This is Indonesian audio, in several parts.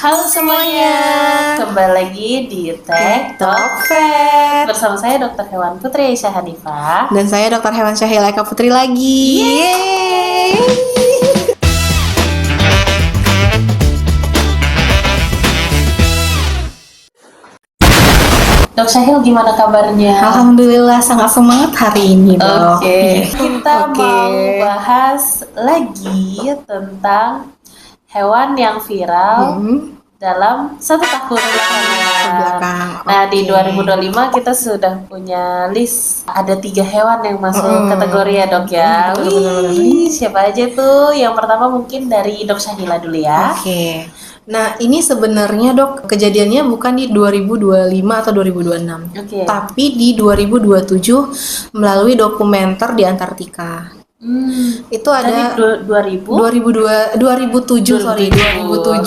Halo semuanya, kembali lagi di Tech Talk Vet bersama saya Dr. Hewan Putri Aisyah Hanifah dan saya Dr. Hewan Syahila Eka Putri lagi. Yeay. Dok Syahil, gimana kabarnya? Alhamdulillah sangat semangat hari ini, Dok. Oke. Kita mau bahas lagi tentang hewan yang viral dalam 1 tahun belakang. Nah, di 2025 kita sudah punya list. Ada 3 hewan yang masuk kategori ya, Dok ya. Wih, siapa aja tuh? Yang pertama mungkin dari Dok Syahila dulu ya. Oke. Nah, ini sebenarnya, Dok, kejadiannya bukan di 2025 atau 2026. Tapi di 2027 melalui dokumenter di Antartika. Itu ada 2007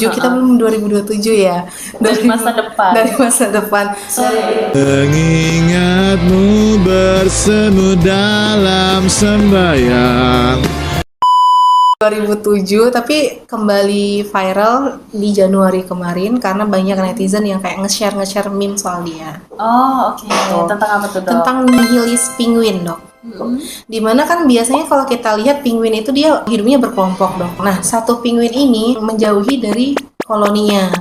kita belum 2027 ya. Dari masa depan. Dari masa depan. Mengingatmu bersemu dalam sembayang. 2007 tapi kembali viral di Januari kemarin karena banyak netizen yang kayak nge-share meme soal dia. Oh, oke. Tentang apa tuh, Dok? Tentang nihilis penguin, Dok. Dimana kan biasanya kalau kita lihat penguin itu dia hidupnya berkelompok, Dok. Nah, satu penguin ini menjauhi dari koloninya.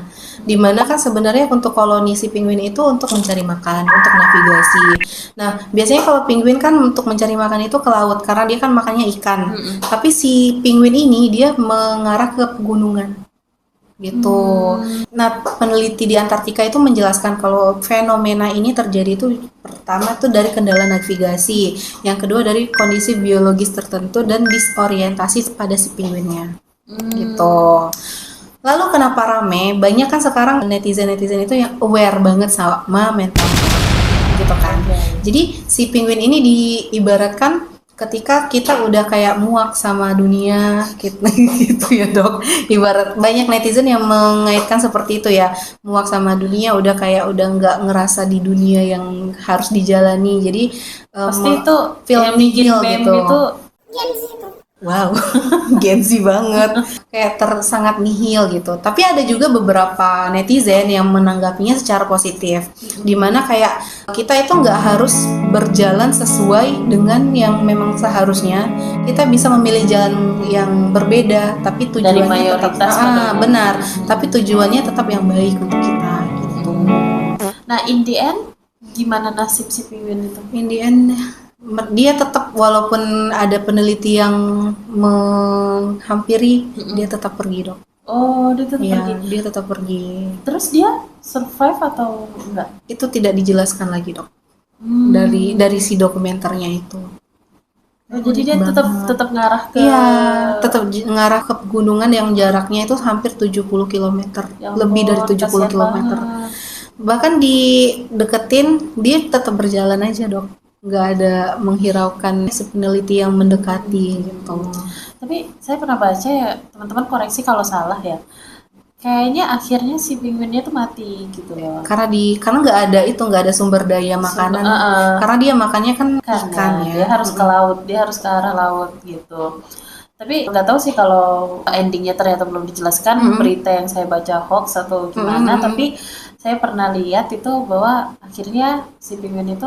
Dimana kan sebenarnya untuk koloni si penguin itu untuk mencari makan, untuk navigasi. Nah, biasanya kalau penguin kan untuk mencari makan itu ke laut karena dia kan makannya ikan. Tapi si penguin ini dia mengarah ke pegunungan gitu. Nah, peneliti di Antartika itu menjelaskan kalau fenomena ini terjadi itu pertama tuh dari kendala navigasi, yang kedua dari kondisi biologis tertentu dan disorientasi pada si penguinnya. Gitu. Lalu kenapa rame? Banyak kan sekarang netizen itu yang aware banget sama mental gitu kan. Jadi si penguin ini diibaratkan ketika kita udah kayak muak sama dunia gitu ya, Dok. Ibarat banyak netizen yang mengaitkan seperti itu ya. Muak sama dunia, udah kayak udah nggak ngerasa di dunia yang harus dijalani. Jadi pasti itu film bikin gitu. Itu wow, Gen Z banget, kayak sangat nihil gitu. Tapi ada juga beberapa netizen yang menanggapinya secara positif, dimana kayak kita itu nggak harus berjalan sesuai dengan yang memang seharusnya. Kita bisa memilih jalan yang berbeda, tapi tujuannya tetap benar. Tapi tujuannya tetap yang baik untuk kita gitu. Nah, in the end, gimana nasib si penguin itu? In the end, dia tetap walaupun ada peneliti yang menghampiri, dia tetap pergi, Dok. Oh, dia tetap pergi. Dia tetap pergi. Terus dia survive atau enggak? Itu tidak dijelaskan lagi, Dok. Dari si dokumenternya itu. Jadi dia tetap ngarah ke tetap ngarah ke pegunungan yang jaraknya itu hampir 70 km. Lebih dari 70 km. Bahkan dideketin, dia tetap berjalan aja, Dok. Nggak ada menghiraukan si peneliti yang mendekati gitu. Tapi saya pernah baca ya, teman-teman koreksi kalau salah ya. Kayaknya akhirnya si penguinnya tuh mati gitu loh. Karena nggak ada sumber daya makanan. Karena dia makannya kan ikan ya. Dia harus ke laut, dia harus ke arah laut gitu. Tapi nggak tahu sih kalau endingnya ternyata belum dijelaskan, berita yang saya baca hoax atau gimana. Tapi saya pernah lihat itu bahwa akhirnya si penguin itu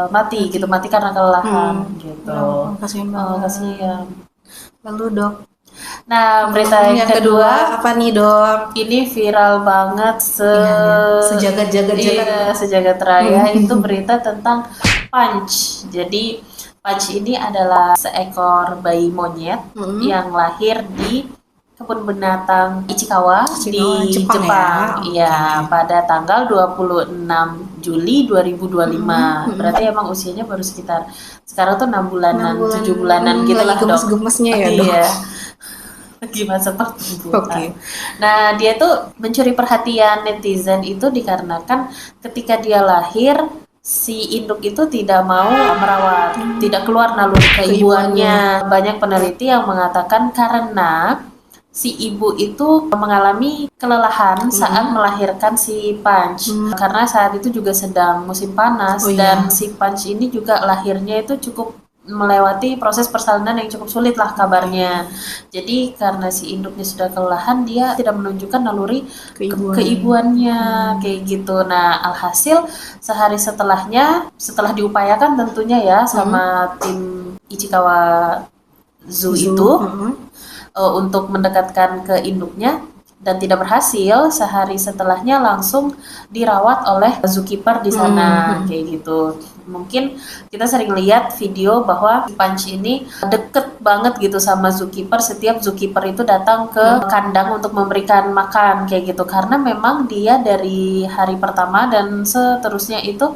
mati karena kelelahan gitu. Kasihan banget. Kasihan. Lalu, Dok. Nah, berita yang kedua apa nih, Dok? Ini viral banget sejagat raya. Itu berita tentang Punch. Jadi Punch ini adalah seekor bayi monyet yang lahir di kebun binatang Ichikawa di Jepang. Iya, pada tanggal 26 Juli 2025. Berarti emang usianya baru sekitar sekarang tuh 6 bulanan, 7 bulanan gitu lah, Dok. Gemes-gemesnya ya, Dok. Iya. Lagi masa pertumbuhan. Nah, dia tuh mencuri perhatian netizen itu dikarenakan ketika dia lahir, si induk itu tidak mau merawat, tidak keluar naluri keibuannya. Banyak peneliti yang mengatakan karena si ibu itu mengalami kelelahan saat melahirkan si Punch. Karena saat itu juga sedang musim panas dan si Punch ini juga lahirnya itu cukup melewati proses persalinan yang cukup sulit lah kabarnya. Jadi karena si induknya sudah kelelahan, dia tidak menunjukkan naluri keibuannya kayak gitu. Nah, alhasil sehari setelah diupayakan tentunya ya sama tim Ichikawa Zoo itu untuk mendekatkan ke induknya, dan tidak berhasil. Sehari setelahnya langsung dirawat oleh zookeeper di sana kayak gitu. Mungkin kita sering lihat video bahwa Punch ini deket banget gitu sama zookeeper. Setiap zookeeper itu datang ke kandang untuk memberikan makan kayak gitu, karena memang dia dari hari pertama dan seterusnya itu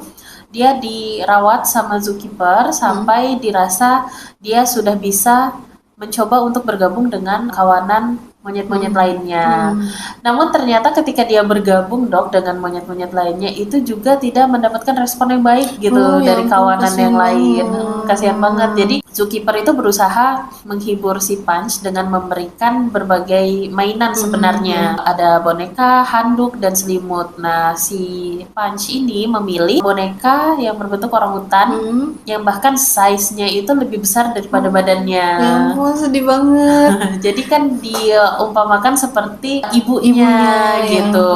dia dirawat sama zookeeper sampai dirasa dia sudah bisa mencoba untuk bergabung dengan kawanan monyet-monyet lainnya. Namun ternyata ketika dia bergabung Dok dengan monyet-monyet lainnya itu juga tidak mendapatkan respon yang baik gitu dari kawanan yang lain. Kasihan banget. Jadi zookeeper itu berusaha menghibur si Punch dengan memberikan berbagai mainan sebenarnya. Ada boneka, handuk, dan selimut. Nah, si Punch ini memilih boneka yang berbentuk orangutan yang bahkan size-nya itu lebih besar daripada badannya. Ya ampun, sedih banget. Jadi kan diumpamakan seperti ibunya gitu.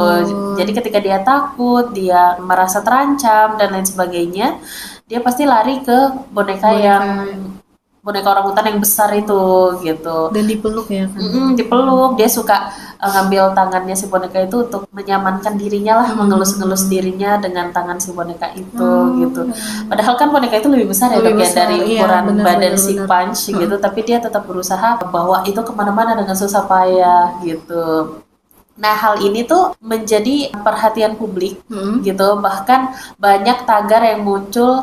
Jadi ketika dia takut, dia merasa terancam dan lain sebagainya, dia pasti lari ke boneka orangutan yang besar itu gitu. Dan dipeluk ya kan? Dipeluk. Dia suka ngambil tangannya si boneka itu untuk menyamankan dirinya lah, mengelus-ngelus dirinya dengan tangan si boneka itu gitu. Padahal kan boneka itu lebih besar ya Dok ya dari ukuran badan si Punch gitu, tapi dia tetap berusaha bawa itu kemana-mana dengan susah payah gitu. Nah, hal ini tuh menjadi perhatian publik gitu. Bahkan banyak tagar yang muncul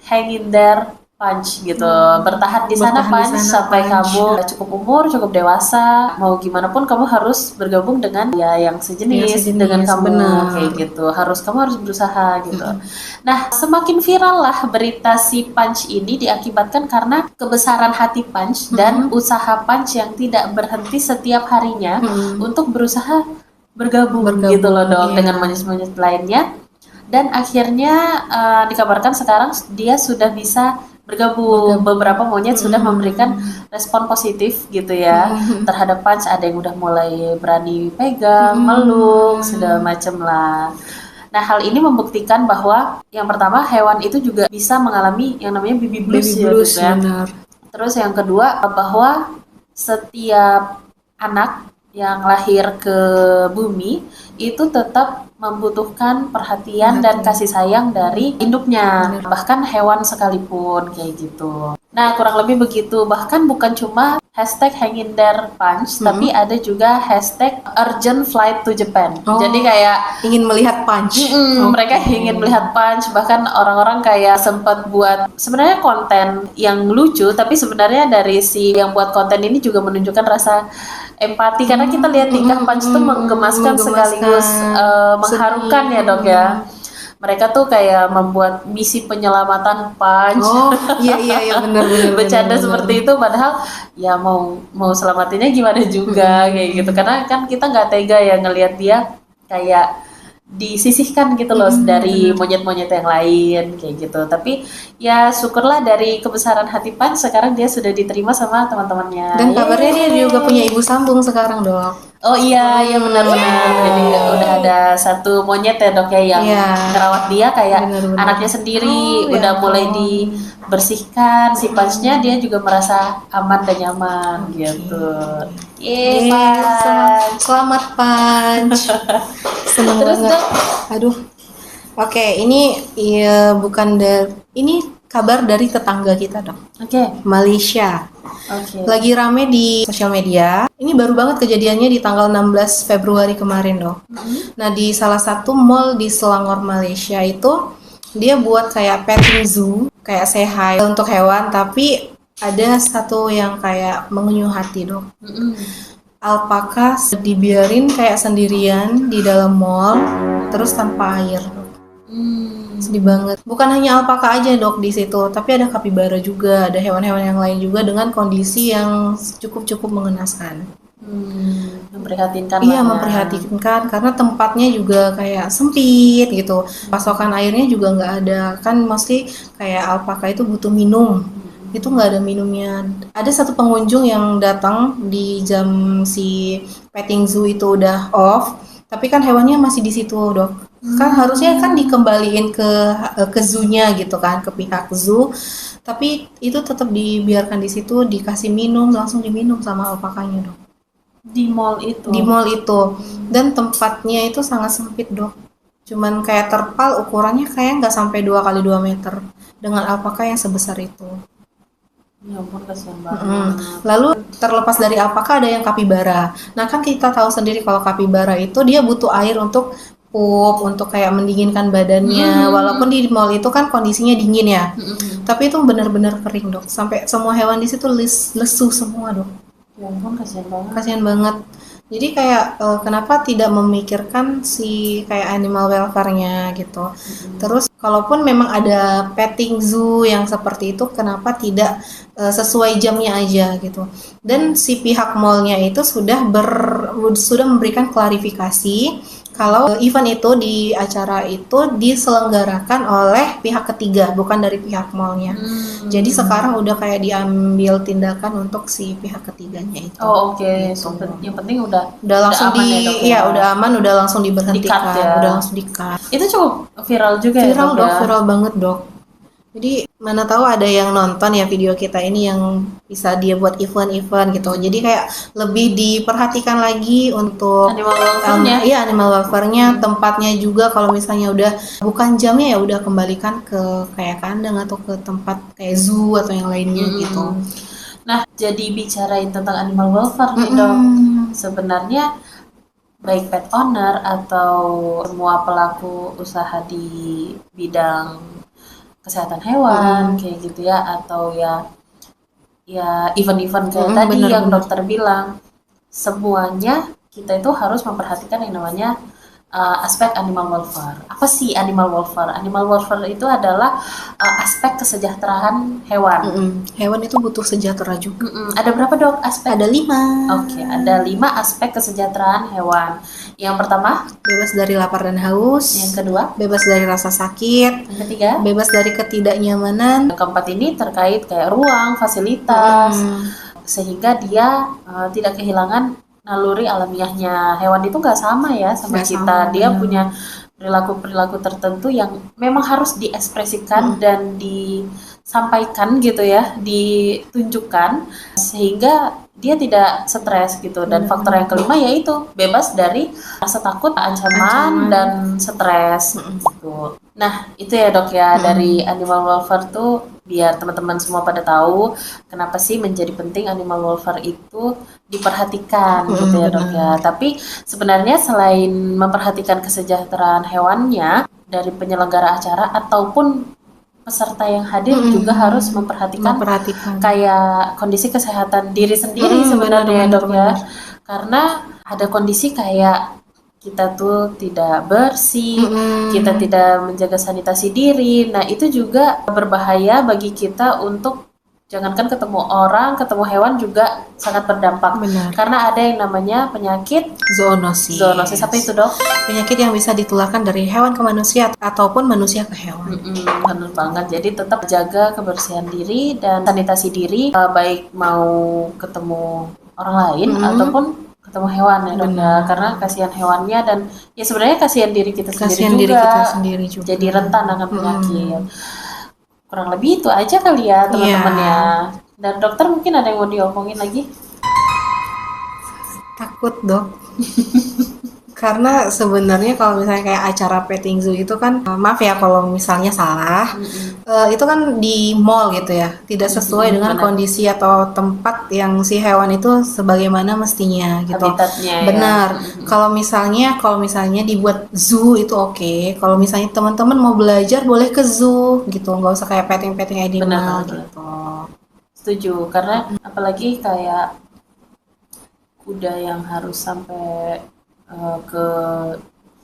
#hanginthere Punch gitu, bertahan di sana Punch sampai kamu cukup umur, cukup dewasa, mau gimana pun kamu harus bergabung dengan yang sejenis dengan kamu kayak gitu. Kamu harus berusaha gitu. Nah, semakin viral lah berita si Punch ini diakibatkan karena kebesaran hati Punch dan usaha Punch yang tidak berhenti setiap harinya untuk berusaha bergabung gitu loh Dok dengan monyet-monyet lainnya. Dan akhirnya dikabarkan sekarang dia sudah bisa bergabung. Beberapa monyet sudah memberikan respon positif gitu ya terhadap Punch. Ada yang udah mulai berani pegang, meluk, segala macem lah. Nah, hal ini membuktikan bahwa yang pertama, hewan itu juga bisa mengalami yang namanya baby blues ya. Terus yang kedua, bahwa setiap anak yang lahir ke bumi itu tetap membutuhkan perhatian dan kasih sayang dari induknya, bahkan hewan sekalipun kayak gitu. Nah, kurang lebih begitu. Bahkan bukan cuma #hanginthere Punch, tapi ada juga #urgent flight to Japan. Jadi kayak ingin melihat Punch. Mereka ingin melihat Punch. Bahkan orang-orang kayak sempat buat sebenarnya konten yang lucu, tapi sebenarnya dari si yang buat konten ini juga menunjukkan rasa empati, karena kita lihat tingkah Punch tuh menggemaskan sekaligus mengharukan ya Dok ya. Mereka tuh kayak membuat misi penyelamatan Punch. Iya benar. Bercanda seperti itu, padahal ya mau selamatinnya gimana juga kayak gitu. Karena kan kita nggak tega ya ngelihat dia kayak disisihkan gitu loh dari monyet-monyet yang lain kayak gitu. Tapi ya syukurlah dari kebesaran hati Punch sekarang dia sudah diterima sama teman-temannya. Dan kabarnya dia juga punya ibu sambung sekarang Dok. Oh iya benar. Jadi udah ada satu monyet ya Dok ya yang ngerawat dia kayak anaknya sendiri. Udah mulai dibersihkan si Punch-nya, dia juga merasa aman dan nyaman gitu. Selamat Punch. Senang Terus banget. Dok, Aduh. Oke, ini ini kabar dari tetangga kita Dok. Malaysia. Lagi rame di sosial media. Ini baru banget kejadiannya di tanggal 16 Februari kemarin Dok. Nah, di salah satu mall di Selangor Malaysia itu dia buat kayak petting zoo, kayak say hi untuk hewan, tapi ada satu yang kayak mengunyuh hati Dok. Alpaka dibiarin kayak sendirian di dalam mall, terus tanpa air Dok. Sedih banget. Bukan hanya alpaka aja Dok di situ, tapi ada kapibara juga, ada hewan-hewan yang lain juga dengan kondisi yang cukup mengenaskan. Memprihatinkan. Iya, memprihatinkan karena tempatnya juga kayak sempit gitu. Pasokan airnya juga nggak ada. Kan mesti kayak alpaka itu butuh minum. Itu nggak ada minumnya. Ada satu pengunjung yang datang di jam si petting zoo itu udah off, tapi kan hewannya masih di situ, Dok. Kan harusnya kan dikembaliin ke zoo-nya gitu kan, ke pihak zoo. Tapi itu tetap dibiarkan di situ, dikasih minum, langsung diminum sama alpakanya, Dok. Di mall itu. Di mall itu. Dan tempatnya itu sangat sempit, Dok. Cuman kayak terpal, ukurannya kayak nggak sampai 2 kali 2 meter dengan alpaka yang sebesar itu. Ya ampun, kasihan banget. Lalu terlepas dari apakah ada yang kapibara. Nah kan kita tahu sendiri kalau kapibara itu dia butuh air untuk pup, untuk kayak mendinginkan badannya. Walaupun di mall itu kan kondisinya dingin ya. Tapi itu benar-benar kering, Dok. Sampai semua hewan di situ lesu semua, Dok. Ya ampun, kasihan banget. Kasihan banget. Jadi kayak kenapa tidak memikirkan si kayak animal welfare-nya gitu. Terus kalaupun memang ada petting zoo yang seperti itu, kenapa tidak sesuai jamnya aja gitu. Dan si pihak mall-nya itu sudah memberikan klarifikasi kalau event itu di acara itu diselenggarakan oleh pihak ketiga, bukan dari pihak mall-nya. Jadi sekarang udah kayak diambil tindakan untuk si pihak ketiganya itu. Oh oke, Gitu. yang penting udah langsung aman ya, Dok, ya? iya udah aman, udah langsung diberhentikan, Di-cut ya. udah langsung di-cut. Itu cukup viral juga Viral, ya, Dok, ya? viral banget, Dok. Jadi mana tahu ada yang nonton ya video kita ini yang bisa dia buat event-event gitu. Jadi kayak lebih diperhatikan lagi untuk Animal welfare-nya. iya, animal welfare-nya, tempatnya juga kalau misalnya udah bukan jamnya ya udah kembalikan ke kayak kandang atau ke tempat kayak zoo atau yang lainnya gitu. Nah, jadi bicarain tentang animal welfare nih, Dok. Sebenarnya baik pet owner atau semua pelaku usaha di bidang kesehatan hewan kayak gitu ya, atau ya event-event kayak tadi bener, yang bener. dokter bilang, semuanya kita itu harus memperhatikan yang namanya aspek animal welfare. Apa sih animal welfare? Animal welfare itu adalah aspek kesejahteraan hewan. Hewan itu butuh sejahtera juga. Ada berapa, Dok, aspek? Ada 5. Oke, ada 5 aspek kesejahteraan hewan. Yang pertama, Bebas dari lapar dan haus. yang kedua, Bebas dari rasa sakit. yang ketiga, Bebas dari ketidaknyamanan. yang keempat ini terkait kayak ruang, fasilitas, sehingga dia tidak kehilangan naluri alamiahnya. Hewan itu nggak sama ya sama Nggak kita. sama, Dia benar. punya perilaku-perilaku tertentu yang memang harus diekspresikan dan disampaikan gitu ya, ditunjukkan sehingga dia tidak stres gitu. Dan faktor yang kelima yaitu bebas dari rasa takut, ancaman dan stres gitu. Nah, itu ya, Dok, ya, dari animal welfare tuh biar teman-teman semua pada tahu kenapa sih menjadi penting animal welfare itu diperhatikan gitu ya, Dok, ya. Tapi sebenarnya selain memperhatikan kesejahteraan hewannya dari penyelenggara acara ataupun peserta yang hadir juga harus memperhatikan kayak kondisi kesehatan diri sendiri sebenarnya, Dok, ya. Karena ada kondisi kayak kita tuh tidak bersih, kita tidak menjaga sanitasi diri. Nah, itu juga berbahaya bagi kita untuk jangankan ketemu orang, ketemu hewan juga sangat berdampak. Benar. Karena ada yang namanya penyakit Zoonosis. zoonosis. Apa itu, Dok? Penyakit yang bisa ditularkan dari hewan ke manusia ataupun manusia ke hewan. Benar banget. Jadi tetap jaga kebersihan diri dan sanitasi diri, baik mau ketemu orang lain ataupun ketemu hewan ya, Dok, ya. Karena kasihan hewannya dan ya sebenarnya kasihan diri kita sendiri juga. Jadi rentan akan penyakit. Kurang lebih itu aja kali ya, teman-teman ya. Dan dokter mungkin ada yang mau diomongin lagi? Takut, Dok. Karena sebenarnya kalau misalnya kayak acara petting zoo itu kan, maaf ya kalau misalnya salah, itu kan di mall gitu ya, tidak sesuai dengan kondisi atau tempat yang si hewan itu sebagaimana mestinya gitu. Habitatnya. Benar. Ya. Kalau misalnya dibuat zoo itu oke. Kalau misalnya teman-teman mau belajar boleh ke zoo gitu, nggak usah kayak petting animal gitu. Setuju. Karena apalagi kayak kuda yang harus sampai ke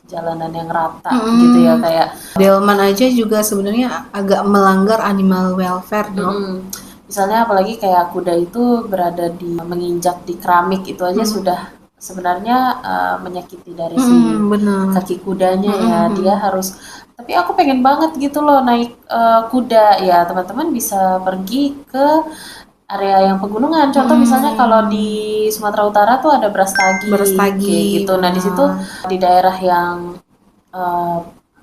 jalanan yang rata gitu ya, kayak delman aja juga sebenarnya agak melanggar animal welfare, Dok. Misalnya apalagi kayak kuda itu berada di menginjak di keramik itu aja sudah sebenarnya menyakiti dari si benar. kaki kudanya ya. Dia harus, tapi aku pengen banget gitu loh naik kuda ya. Teman-teman bisa pergi ke area yang pegunungan. Contoh misalnya kalau di Sumatera Utara tuh ada Brastagi, kayak gitu. Nah di situ di daerah yang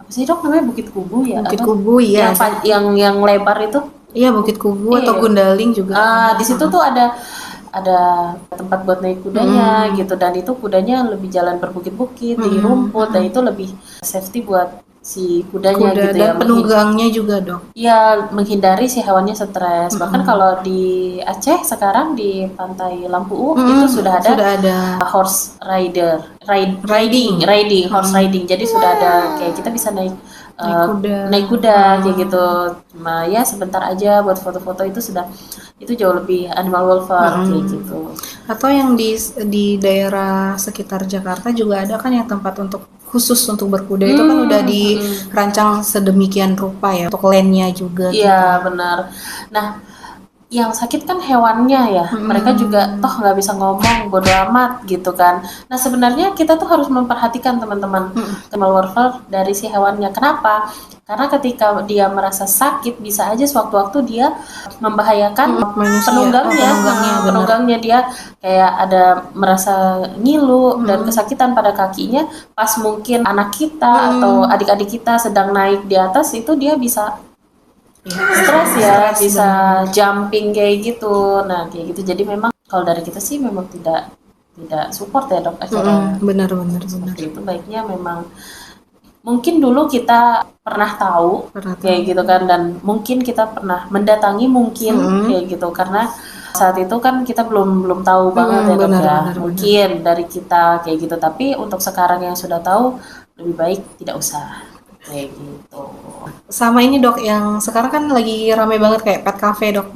apa sih dok namanya, Bukit Kubu ya? Bukit Apa? Kubu ya. Yang lebar itu. Iya, Bukit Kubu atau Iya. Gundaling juga. Di situ tuh ada tempat buat naik kudanya gitu, dan itu kudanya lebih jalan berbukit-bukit di rumput, dan itu lebih safety buat si kudanya Kuda gitu dan ya. penunggangnya juga dok. Iya, menghindari si hewannya stres. Bahkan kalau di Aceh sekarang di Pantai Lampu itu sudah ada horse riding horse riding. Jadi sudah ada kayak kita bisa naik kuda kayak gitu. Cuma ya sebentar aja buat foto-foto, itu jauh lebih animal welfare kayak gitu. Atau yang di daerah sekitar Jakarta juga ada kan yang tempat khusus untuk berkuda itu kan udah dirancang sedemikian rupa ya untuk landnya juga. Iya benar. Nah yang sakit kan hewannya ya, mereka juga toh nggak bisa ngomong, bodo amat gitu kan. Nah sebenarnya kita tuh harus memperhatikan teman-teman animal welfare dari si hewannya. Kenapa? Karena ketika dia merasa sakit, bisa aja sewaktu-waktu dia membahayakan penunggangnya. Dia kayak ada merasa ngilu dan kesakitan pada kakinya, pas mungkin anak kita atau adik-adik kita sedang naik di atas, itu dia bisa stres ya, bisa jumping kayak gitu. Nah kayak gitu, jadi memang kalau dari kita sih memang tidak support ya dok acara benar. itu. Baiknya memang mungkin dulu kita pernah tahu kayak gitu kan, dan mungkin kita pernah mendatangi kayak gitu, karena saat itu kan kita belum tahu banget ya dok ya. Mungkin dari kita kayak gitu, tapi untuk sekarang yang sudah tahu, lebih baik tidak usah kayak gitu. Sama ini dok, yang sekarang kan lagi ramai banget kayak pet cafe dok,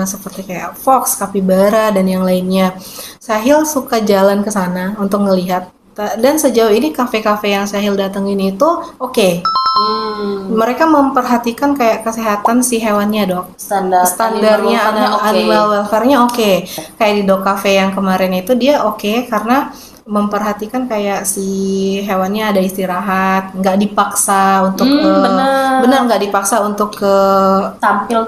seperti kayak Fox, Capybara dan yang lainnya. Sahil suka jalan ke sana untuk ngelihat, dan sejauh ini kafe-kafe yang Sahil datengin itu oke. Mereka memperhatikan kayak kesehatan si hewannya dok, standarnya animal welfare-nya oke. Kayak di dog cafe yang kemarin itu dia oke karena memperhatikan kayak si hewannya ada istirahat, nggak dipaksa untuk benar nggak dipaksa untuk tampil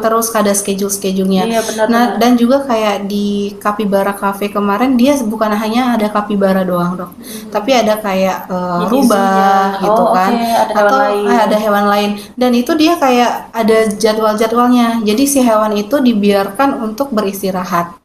terus, ada schedule-nya. Iya, benar. Dan juga kayak di Capybara Cafe kemarin, dia bukan hanya ada capybara doang dok, tapi ada kayak rubah gitu kan, ada hewan lain, dan itu dia kayak ada jadwalnya. Jadi si hewan itu dibiarkan untuk beristirahat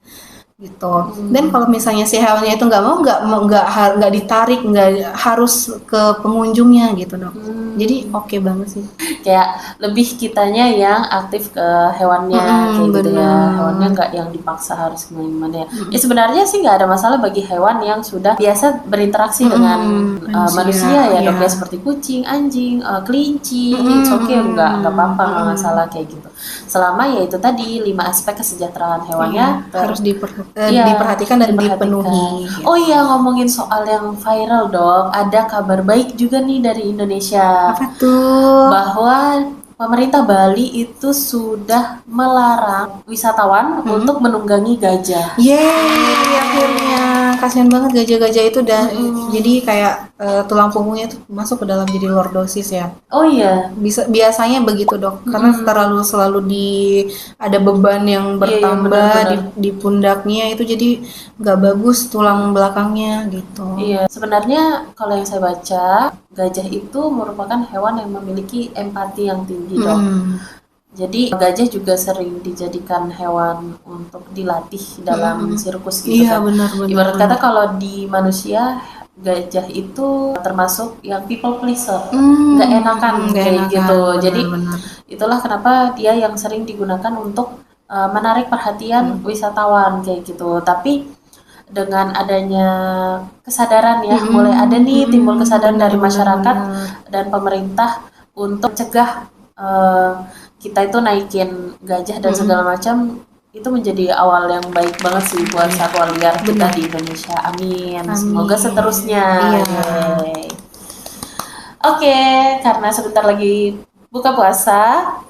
gitu. Dan kalau misalnya si hewannya itu nggak ditarik, nggak harus ke pengunjungnya gitu dok. Jadi oke banget sih. Kayak lebih kitanya yang aktif ke hewannya kayak gitu ya. Hewannya nggak yang dipaksa harus kemana-mana ya. Ya sebenarnya sih nggak ada masalah bagi hewan yang sudah biasa berinteraksi dengan manusia ya dok ya, seperti kucing, anjing, kelinci, it's okay, nggak apa-apa, nggak masalah kayak gitu. Selama ya itu tadi 5 aspek kesejahteraan hewannya harus diperhatikan dan dipenuhi. Oh iya, ngomongin soal yang viral dok, ada kabar baik juga nih dari Indonesia. Apa tuh? Bahwa pemerintah Bali itu sudah melarang wisatawan untuk menunggangi gajah. Yeay, akhirnya. Kasihan banget gajah-gajah itu, dan jadi kayak tulang punggungnya itu masuk ke dalam, jadi lordosis ya. Oh iya. Biasanya begitu dok, karena selalu ada beban yang bertambah di pundaknya, itu jadi nggak bagus tulang belakangnya gitu. Iya, sebenarnya kalau yang saya baca, gajah itu merupakan hewan yang memiliki empati yang tinggi dok. Jadi gajah juga sering dijadikan hewan untuk dilatih dalam sirkus gitu kan. Benar. Ibarat kata kalau di manusia, gajah itu termasuk yang people pleaser, nggak enakan kayak gitu. Jadi itulah kenapa dia yang sering digunakan untuk menarik perhatian wisatawan kayak gitu. Tapi dengan adanya kesadaran ya, mulai ada nih timbul kesadaran dari masyarakat dan pemerintah untuk mencegah kita itu naikin gajah dan segala macam, itu menjadi awal yang baik banget sih buat satwa liar kita di Indonesia. Amin. Semoga seterusnya. Oke, karena sebentar lagi buka puasa,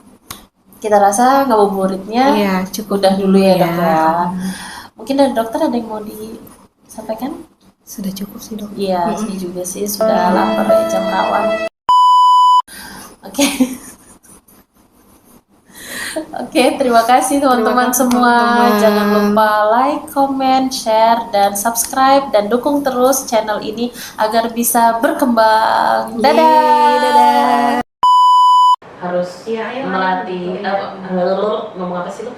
kita rasa ngabuburitnya cukup udah dulu ya dok ya. Mungkin dari dokter ada yang mau Sampaikan? Sudah cukup sih dok. Iya, saya juga sih sudah lapar ya, jam rawan. Oke. Oke, terima kasih teman-teman kasih, semua. teman-teman. Jangan lupa like, comment, share, dan subscribe, dan dukung terus channel ini agar bisa berkembang. Dadah. Yeay, dadah. Harus Iya, ayo, melatih ayo. ngomong apa sih lu?